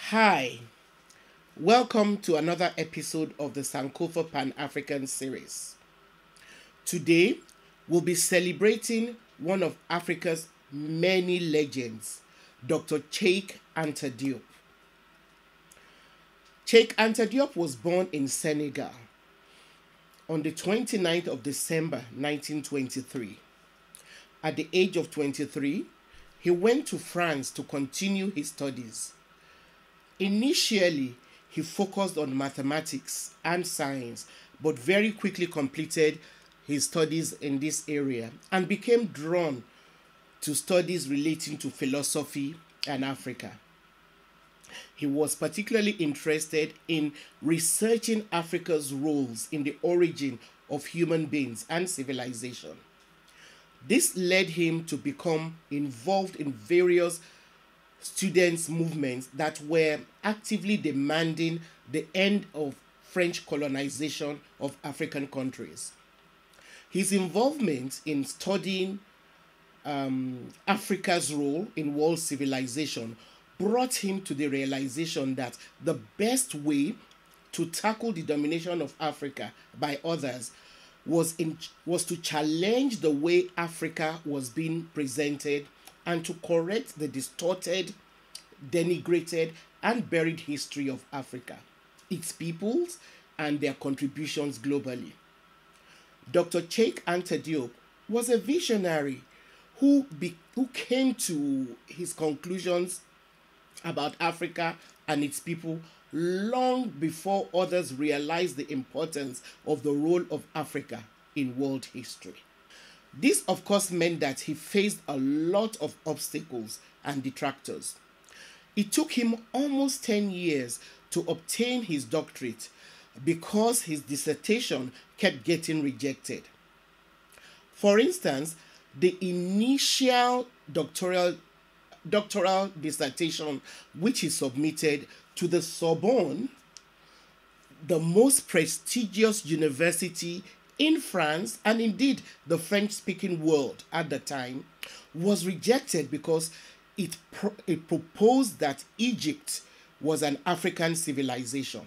Hi, welcome to another episode of the Sankofa Pan-African series. Today, we'll be celebrating one of Africa's many legends, Dr. Cheikh Anta Diop. Cheikh Anta Diop was born in Senegal on the 29th of December 1923. At the age of 23, he went to France to continue his studies. Initially, he focused on mathematics and science, but very quickly completed his studies in this area and became drawn to studies relating to philosophy and Africa. He was particularly interested in researching Africa's roles in the origin of human beings and civilization. This led him to become involved in various students' movements that were actively demanding the end of French colonization of African countries. His involvement in studying Africa's role in world civilization brought him to the realization that the best way to tackle the domination of Africa by others was to challenge the way Africa was being presented and to correct the distorted, denigrated, and buried history of Africa, its peoples, and their contributions globally. Dr. Cheikh Anta Diop was a visionary who came to his conclusions about Africa and its people long before others realized the importance of the role of Africa in world history. This, of course, meant that he faced a lot of obstacles and detractors. It took him almost 10 years to obtain his doctorate because his dissertation kept getting rejected. For instance, the initial doctoral dissertation which he submitted to the Sorbonne, the most prestigious university in France and indeed the French-speaking world at the time, was rejected because it proposed that Egypt was an African civilization.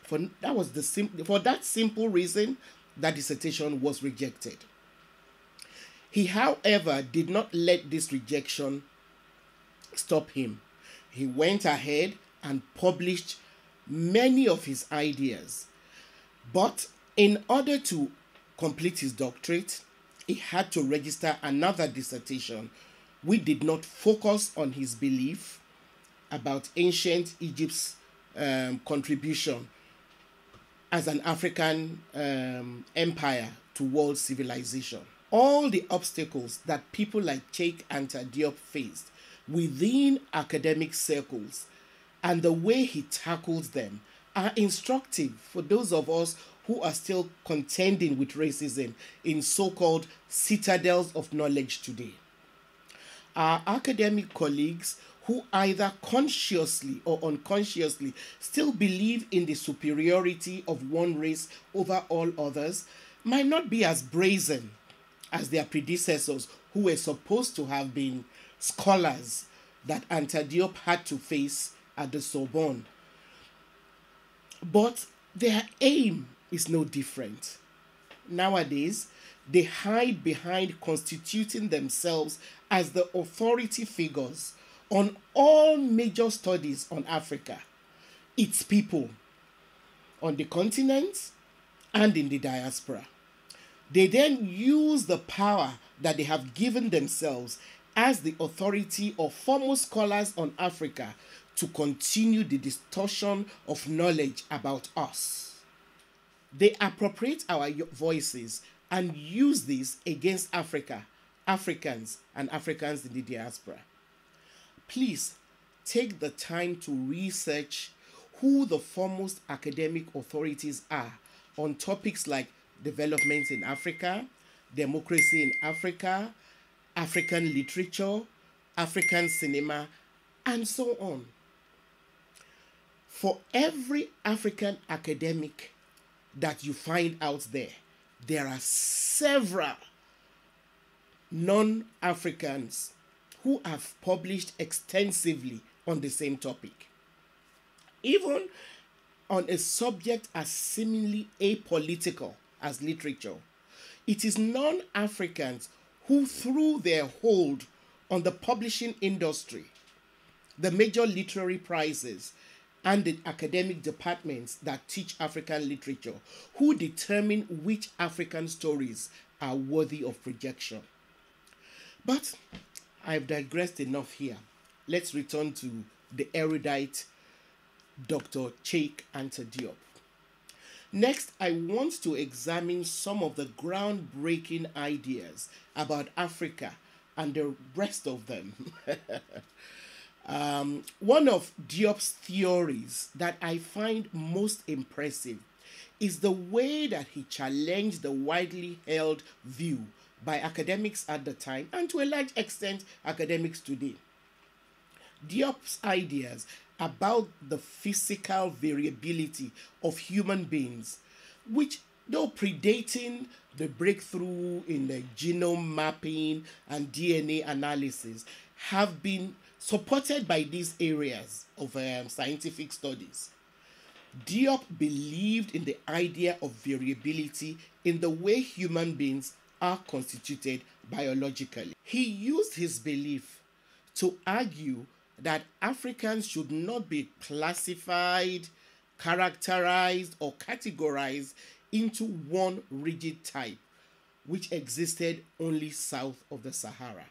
For that simple reason, that dissertation was rejected. He, however, did not let this rejection stop him. He went ahead and published many of his ideas. But in order to complete his doctorate, he had to register another dissertation which did not focus on his belief about ancient Egypt's contribution as an African empire to world civilization. All the obstacles that people like Cheikh Anta Diop faced within academic circles and the way he tackles them are instructive for those of us who are still contending with racism in so-called citadels of knowledge today. Our academic colleagues who either consciously or unconsciously still believe in the superiority of one race over all others might not be as brazen as their predecessors who were supposed to have been scholars that Anta Diop had to face at the Sorbonne. But their aim is no different. Nowadays, they hide behind constituting themselves as the authority figures on all major studies on Africa, its people, on the continent, and in the diaspora. They then use the power that they have given themselves as the authority of foremost scholars on Africa to continue the distortion of knowledge about us. They appropriate our voices and use this against Africa, Africans, and Africans in the diaspora. Please take the time to research who the foremost academic authorities are on topics like development in Africa, democracy in Africa, African literature, African cinema, and so on. For every African academic that you find out there, there are several non-Africans who have published extensively on the same topic. Even on a subject as seemingly apolitical as literature, it is non-Africans who, through their hold on the publishing industry, the major literary prizes, and the academic departments that teach African literature, who determine which African stories are worthy of projection. But I've digressed enough here. Let's return to the erudite Dr. Cheikh Anta Diop. Next, I want to examine some of the groundbreaking ideas about Africa and the rest of them. One of Diop's theories that I find most impressive is the way that he challenged the widely held view by academics at the time, and to a large extent academics today. Diop's ideas about the physical variability of human beings, which, though predating the breakthrough in the genome mapping and DNA analysis, have been supported by these areas of scientific studies. Diop believed in the idea of variability in the way human beings are constituted biologically. He used his belief to argue that Africans should not be classified, characterized, or categorized into one rigid type, which existed only south of the Sahara.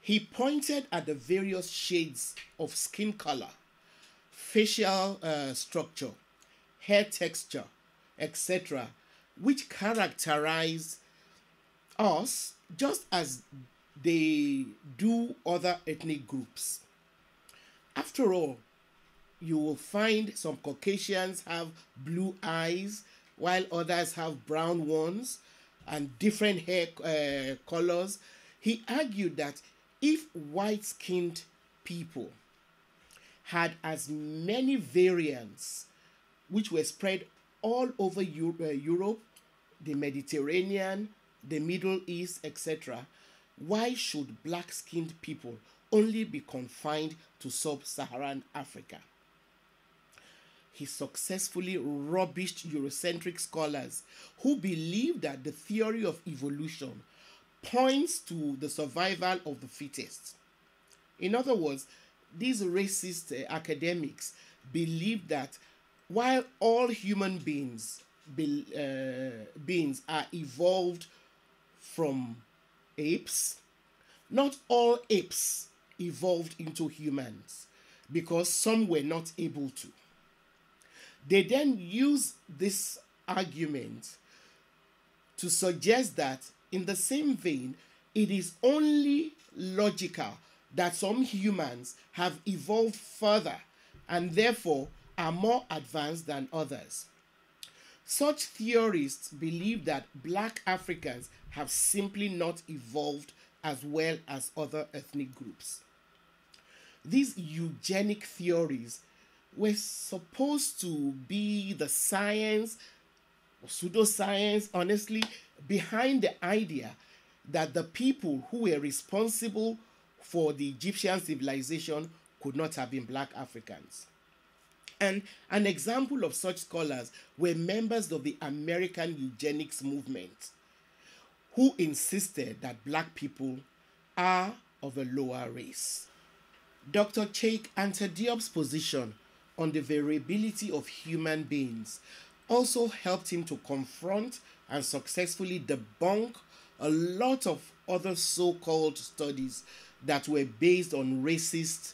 He pointed at the various shades of skin color, facial structure, hair texture, etc., which characterize us just as they do other ethnic groups. After all, you will find some Caucasians have blue eyes, while others have brown ones and different hair colors. He argued that if white-skinned people had as many variants which were spread all over Europe, the Mediterranean, the Middle East, etc., why should black-skinned people only be confined to sub-Saharan Africa? He successfully rubbished Eurocentric scholars who believe that the theory of evolution points to the survival of the fittest. In other words, these racist academics believe that while all human beings are evolved from apes, not all apes evolved into humans, because some were not able to. They then use this argument to suggest that, in the same vein, it is only logical that some humans have evolved further and therefore are more advanced than others. Such theorists believe that black Africans have simply not evolved as well as other ethnic groups. These eugenic theories were supposed to be the science, or pseudoscience, honestly, behind the idea that the people who were responsible for the Egyptian civilization could not have been black Africans. And an example of such scholars were members of the American eugenics movement, who insisted that black people are of a lower race. Dr. Cheikh Anta Diop's position on the variability of human beings also helped him to confront and successfully debunk a lot of other so-called studies that were based on racist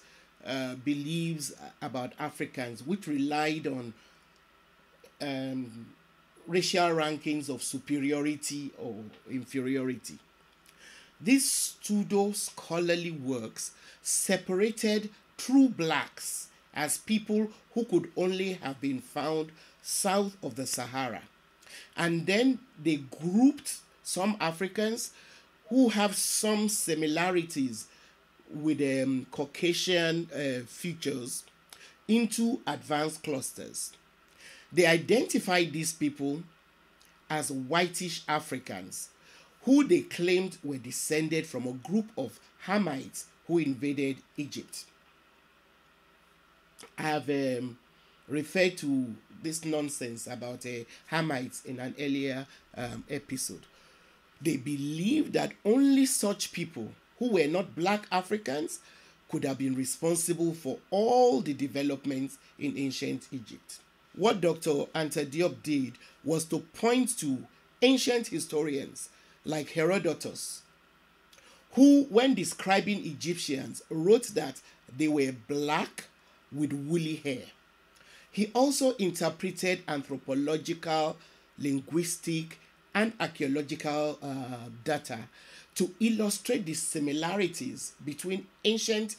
beliefs about Africans, which relied on racial rankings of superiority or inferiority. These pseudo-scholarly works separated true blacks as people who could only have been found south of the Sahara. And then they grouped some Africans who have some similarities with Caucasian features into advanced clusters. They identified these people as whitish Africans, who they claimed were descended from a group of Hamites who invaded Egypt. I have referred to this nonsense about Hamites in an earlier episode. They believed that only such people who were not black Africans could have been responsible for all the developments in ancient Egypt. What Dr. Anta Diop did was to point to ancient historians like Herodotus, who, when describing Egyptians, wrote that they were black with woolly hair. He also interpreted anthropological, linguistic, and archaeological data to illustrate the similarities between ancient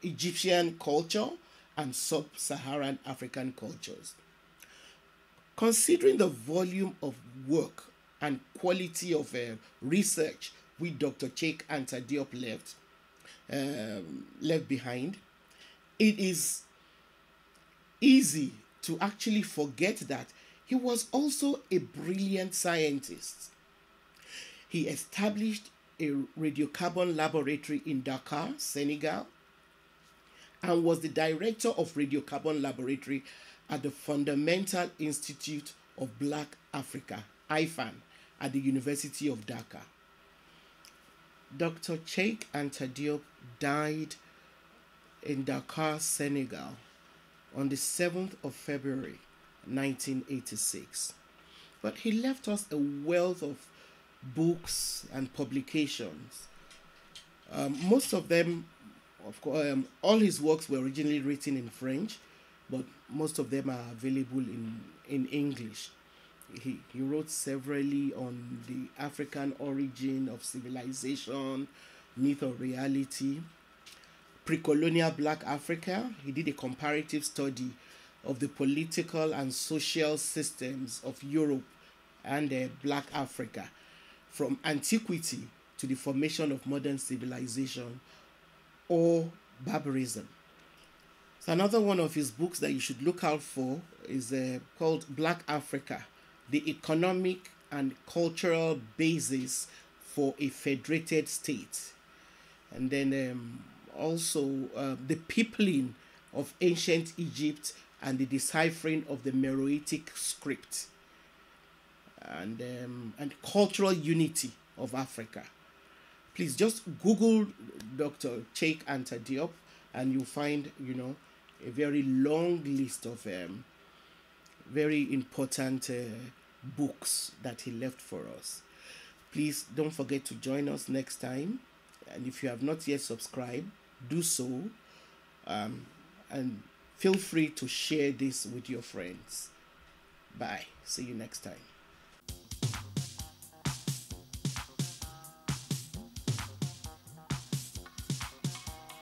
Egyptian culture and sub-Saharan African cultures. Considering the volume of work and quality of research which Dr. Cheikh Anta Diop left behind, it is easy to actually forget that he was also a brilliant scientist. He established a radiocarbon laboratory in Dakar, Senegal, and was the director of radiocarbon laboratory at the Fundamental Institute of Black Africa, IFAN, at the University of Dhaka. Dr. Cheikh Anta Diop died in Dakar, Senegal, on the 7th of February, 1986. But he left us a wealth of books and publications. Most of them, of course, all his works were originally written in French, but most of them are available in English. He wrote severally on the African origin of civilization, myth or reality, pre-colonial Black Africa. He did a comparative study of the political and social systems of Europe and Black Africa, from antiquity to the formation of modern civilization or barbarism. So another one of his books that you should look out for is called Black Africa, the Economic and Cultural Basis for a Federated State. And then also The Peopling of Ancient Egypt and the Deciphering of the Meroitic Script, and Cultural Unity of Africa. Please just Google Dr. Cheikh Anta Diop and you'll find, a very long list of very important books that he left for us. Please don't forget to join us next time. And if you have not yet subscribed, do so. And feel free to share this with your friends. Bye. See you next time.